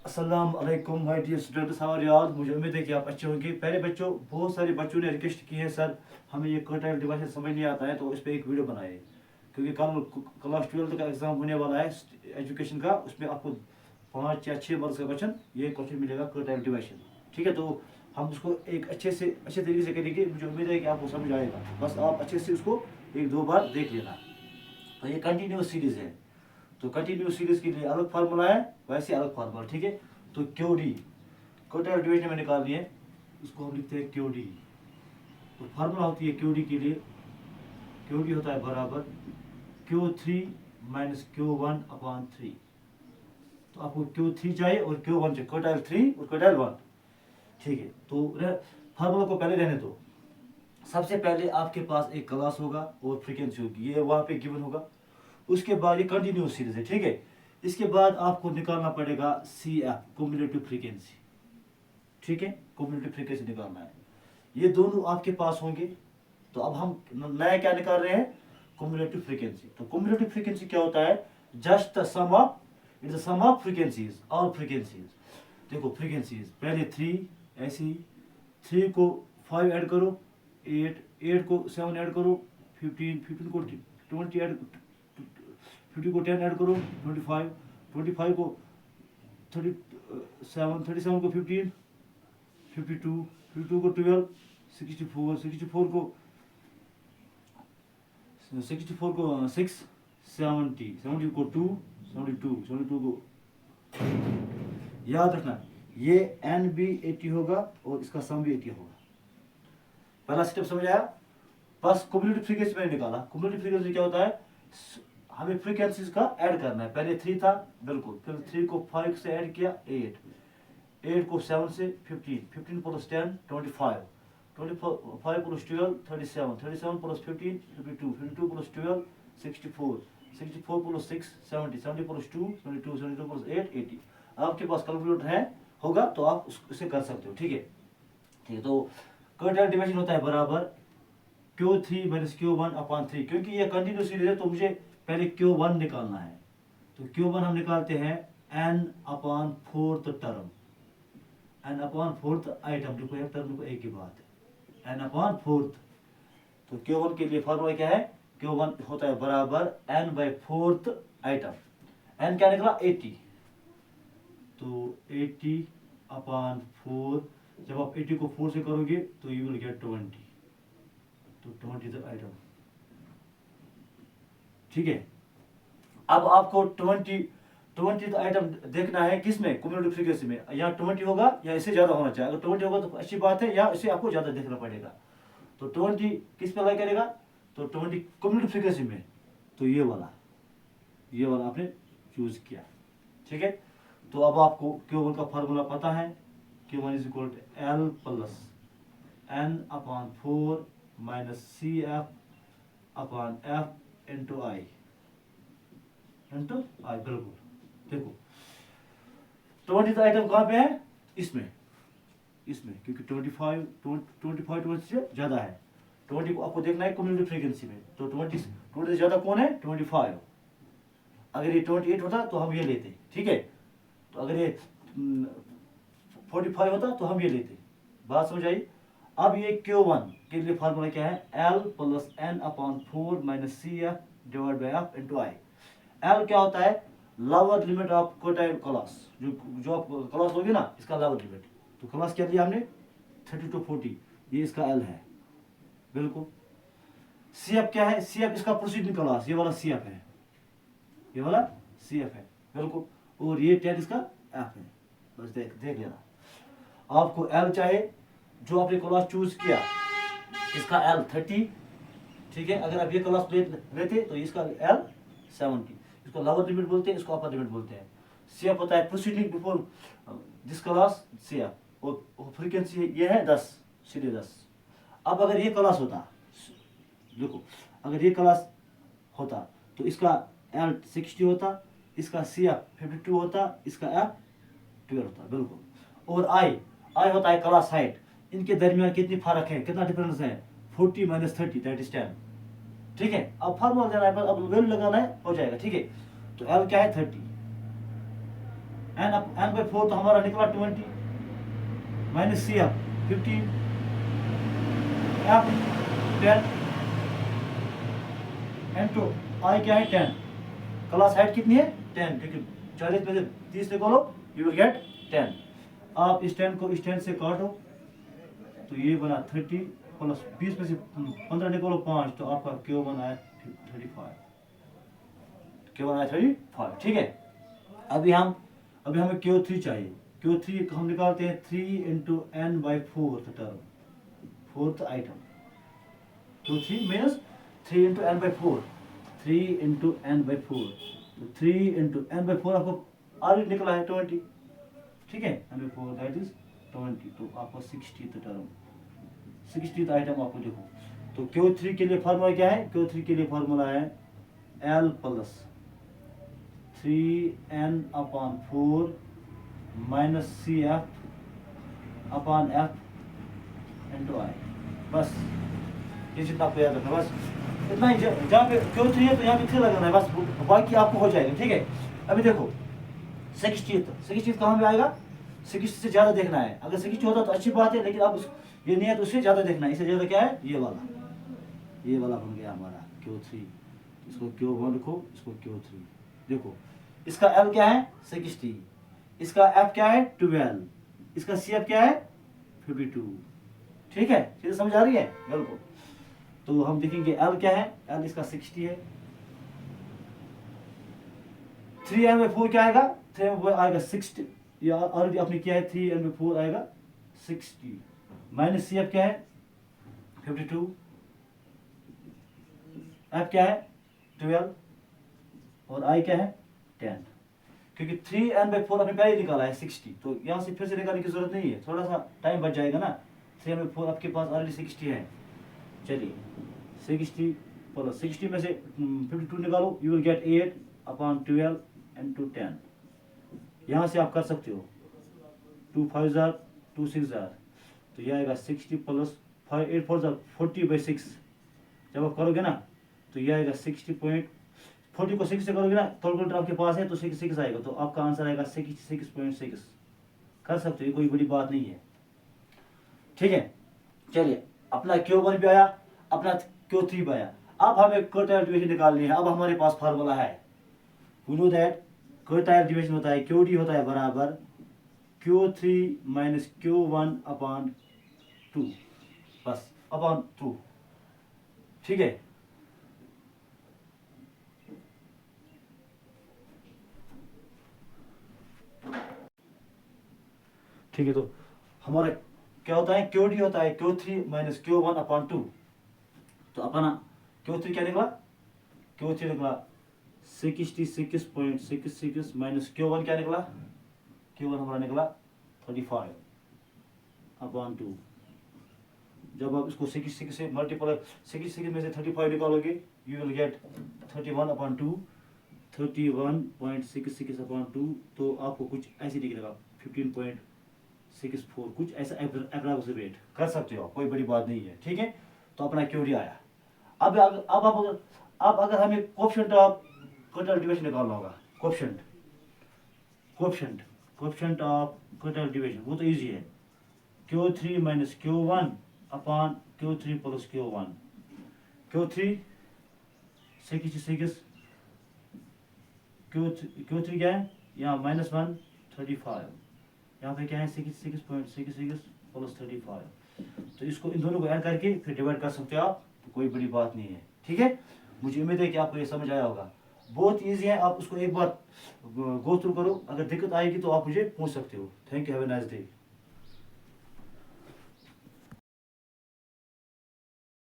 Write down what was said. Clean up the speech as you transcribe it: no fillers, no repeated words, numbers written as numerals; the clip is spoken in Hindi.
अस्सलाम वालेकुम my dear students, how are you all. मुझे उम्मीद है कि आप अच्छे होंगे। पहले बच्चों, बहुत सारे बच्चों ने रिक्वेस्ट की है, सर हमें ये कर्टाइल डिवाइस समझ नहीं आता है, तो इस पर एक वीडियो बनाए, क्योंकि कल क्लास 12 का एग्जाम होने वाला है एजुकेशन का। उसमें आपको 5 या 6 मार्क्स का क्वेश्चन, ये क्वेश्चन मिलेगा कर्टाइल डिवाइस। ठीक है, तो हम उसको एक अच्छे तरीके से करेंगे। मुझे उम्मीद है कि आपको समझ आएगा, बस आप अच्छे से उसको 1-2 बार देख लेना। तो ये कंटिन्यूस सीरीज है, तो कंटिन्यूस सीरीज के लिए अलग फार्मूला है, वैसे अलग फार्मूला। ठीक है, तो क्यू डी कोटाइल डिवीजन में निकाल लिए, उसको हम लिखते हैं क्यू डी। तो फार्मूला होती है क्यू डी के लिए, क्यू डी होता है बराबर Q3 माइनस Q1/3। तो आपको Q3 चाहिए और Q1 चाहिए, कोटाइल 3 और कोटाइल 1। ठीक है, तो फार्मूला को पहले रहने दो। सबसे पहले आपके पास एक क्लास होगा और फ्रीक्वेंसी होगी, ये वहाँ पे गिवन होगा। उसके बाद ये कंटिन्यूस सीरीज है। ठीक है, इसके बाद आपको निकालना पड़ेगा CF, क्युमुलेटिव फ्रीक्वेंसी। ठीक है, क्युमुलेटिव फ्रीक्वेंसी निकालना है, ये दोनों आपके पास होंगे। तो अब हम नया क्या निकाल रहे हैं, क्युमुलेटिव फ्रीक्वेंसी। तो क्युमुलेटिव फ्रीक्वेंसी क्या होता है, just the sum of, it's the sum of frequencies, all frequencies. देखो फ्रीक्वेंसीज पहले 3, ऐसे ही 3 को 5 ऐड करो, 8 को 7 ऐड करो, 15 को 20 ऐड, 50 को 10 ऐड करो, 25 को 37 को 15, 52 को 12, 64 को 6, 70 को 2, 72 को। याद रखना, ये n भी 80 होगा और इसका सम भी 80 होगा। पहला स्टेप समझ आया। बस क्युमुलेटिव फ्रीक्वेंसी मैंने निकाला। क्युमुलेटिव फ्रीक्वेंसी क्या होता है, हमें फ्रीक्वेंसीज का ऐड करना है। पहले 3 था, बिल्कुल, फिर 3 को 5 से ऐड किया 8 को 7 से 15 plus 10 25 plus 12 37 plus 15 52 plus 12 64 plus 6 70 plus 2 72 plus 8 80। आपके पास कैलकुलेटर है, होगा तो आप उसे कर सकते हो। ठीक है, ठीक है। तो कर्टाइल डिवीजन होता है बराबर Q3 माइनस Q1/3। क्योंकि ये कंटिन्यूस सीरीज है, तो मुझे पहले Q1 निकालना है। तो Q1 हम निकालते हैं n/4 टर्म, n/4 आइटम। देखो एक टर्म को एक ही बात है, n/4। तो Q1 के लिए फार्मूला क्या है, Q1 होता है बराबर n/4 आइटम। n क्या निकला 80, तो 80/4। जब आप 80 को 4 से करोगे तो यू विल गेट 20, तो 20 आइटम। ठीक है, अब आपको 20 आइटम देखना है, किस में, क्युमुलेटिव फ्रीक्वेंसी में। या 20 होगा या इससे ज्यादा होना चाहिए। अगर 20 होगा तो अच्छी बात है, या इसे आपको ज्यादा देखना पड़ेगा। तो 20 किस पे अप्लाई करेगा, तो 20 क्युमुलेटिव फ्रीक्वेंसी में, तो ये वाला आपने चूज किया। ठीक है, तो अब आपको Q1 का फार्मूला पता है, Q1 is equal to L plus n/4 minus CF/F into I. बिल्कुल, देखो 20 आइटम कहाँ पे है, इसमें, क्योंकि 20 से ज़्यादा है। 20 को आपको देखना है क्युमुलेटिव फ्रीक्वेंसी में, तो 20 से ज़्यादा कौन है, 25। अगर ये 28 होता तो हम ये लेते। ठीक है, तो अगर ये 45 होता तो हम ये लेते। बात समझ आई। अब ये Q1 के लिए फार्मूला क्या है, L plus n/4 minus CF divide by F into I. L क्या होता है, lower limit of quartile class. जो आप क्लास लोगे ना, इसका लोअर लिमिट। तो क्लास क्या दिया हमने, 30 to 40, ये इसका L है, बिल्कुल। CF क्या है, CF इसका प्रोसीडिंग क्लास, ये वाला CF है, ये वाला CF है, बिल्कुल। और ये 10 इसका F है। बस देख लेना। आपको L चाहे, जो आपने क्लास चूज किया, इसका L 30। ठीक है, अगर आप ये क्लास लेते तो इसका L 70। इसको लोअर लिमिट बोलते हैं, इसको अपर लिमिट बोलते हैं। CF होता है proceeding before this class CF, और फ्रीक्वेंसी ये है 10, सीधे 10। अब अगर ये क्लास होता, देखो अगर ये क्लास होता तो इसका L 60 होता, इसका CF 52 होता, इसका F 12 होता, बिल्कुल। और I होता है क्लास हाइट। इनके दरमियान कितनी फर्क है, कितना डिफरेंस है, 40 माइनस 30 दैट इज 10। ठीक है, अब फार्मूला देना है, अब वैल्यू लगाना है, हो जाएगा। ठीक है, तो L क्या है 30, n/4 तो हमारा निकला 20 minus C F 15 F 10 N two I क्या है 10। क्लास हाइट कितनी है 10, क्योंकि 40 में से 30 निकालो यू विल गेट 10। आप इस 10 को इस 10 से काटो तो ये बना 30 प्लस 20 में से 15 निकालो 5, तो आपका Q1 आया 35। Q1 आया 35, ठीक है। अभी हमें Q3 चाहिए। Q3 हम निकालते हैं 3 into n by 4th term, 4th item. Q3 means 3 into n by 4, 3 into n by 4, तो 3 इंटू n बाई 4 आपको ऑलरेडी निकला है 20, ठीक है। n बाई 4 दैट इज 20, तो आपको 60th टर्म, 60th आइटम आपको देखो। तो Q3 के लिए फार्मूला क्या है? Q3 के लिए फार्मूला है L plus 3n/4 minus C F upon F into I. बस ये जितना आपको याद रखना, बस इतना ही। जहाँ पे Q3 है तो यहाँ पे 3 लगाना है, बस बाकी आपको हो जाएगा, ठीक है। अभी देखो 60th कहाँ पे आएगा? 60 से ज़्यादा देखना है। अगर 60 होता तो अच्छी बात है, लेकिन अब ये नहीं है तो उससे ज़्यादा देखना है। इससे ज़्यादा क्या है? ये वाला बन गया हमारा Q3। इसको Q1 लिखो, इसको Q3। देखो इसका L क्या है 60, इसका F क्या है 12, इसका CF क्या है 52, ठीक है। चीज़ समझ आ रही है? बिल्कुल। तो हम देखेंगे L क्या है, L इसका 60 है। 3n/4 क्या आएगा? 3n/4 आएगा 60, या ऑलरेडी आपने किया है। 3n/4 आएगा 60 माइनस CF क्या है 52, F क्या है 12 और I क्या है 10। क्योंकि 3n/4 आपने पहले निकाला है 60, तो यहाँ से फिर से निकालने की जरूरत नहीं है, थोड़ा सा टाइम बच जाएगा ना। 3n/4 आपके पास ऑलरेडी 60 है। चलिए 60 प्लस 60 में से 52 निकालो, यू विल गेट 8/12 इंटू 10। यहाँ से आप कर सकते हो 2 5 जार 2 6 जार, तो यह आएगा 60 प्लस 5 8 4 जार 40/6। जब आप करोगे ना तो यह आएगा 60.40 को 6 से करोगे ना, कैलकुलेटर आपके पास है तो 6 आएगा, तो आपका आंसर आएगा 66.6। कर सकते हो, ये कोई बड़ी बात नहीं है, ठीक है। चलिए अपना Q1 भी आया, अपना Q3 भी आया। अब हमें क्वार्टाइल डिवीजन निकालनी है। अब हमारे पास फार्मूला है, we know that quartile division होता है QD होता है बराबर Q3 माइनस Q1/2, बस अपॉन 2, ठीक है। ठीक है, तो हमारा क्या होता है QD होता है Q3 माइनस Q1/2। तो अपना Q3 क्या निकला? Q3 निकला 66.66 माइनस Q1 क्या निकला? Q1 हमारा निकला 35/2। जब आप इसको 66 से मल्टीप्लाई 66 में से 35 निकालोगे यू विल गेट 31/2, 31.66/2। तो आपको कुछ ऐसे निकलेगा 15.64, कुछ ऐसा अप्रोक्सीमेट कर सकते हो, कोई बड़ी बात नहीं है, ठीक है। तो अपना QD आया। अब अगर हमें कोएफिशिएंट ऑफ क्वार्टाइल डिवीजन निकालना होगा, कोएफिशिएंट ऑफ क्वार्टाइल डिवीजन, वो तो इजी है। Q3 minus Q1 upon Q3 plus Q1। Q3 66, Q3 क्या है यहाँ -1 35, यहाँ पे क्या है 66.66 प्लस 35। तो इसको इन दोनों को ऐड करके फिर डिवाइड कर सकते हो आप, तो कोई बड़ी बात नहीं है, ठीक है। मुझे उम्मीद है कि आपको ये समझ आया होगा। बहुत इजी है, आप उसको एक बार गो थ्रू करो। अगर दिक्कत आएगी तो आप मुझे पूछ सकते हो। Thank you, have a nice day.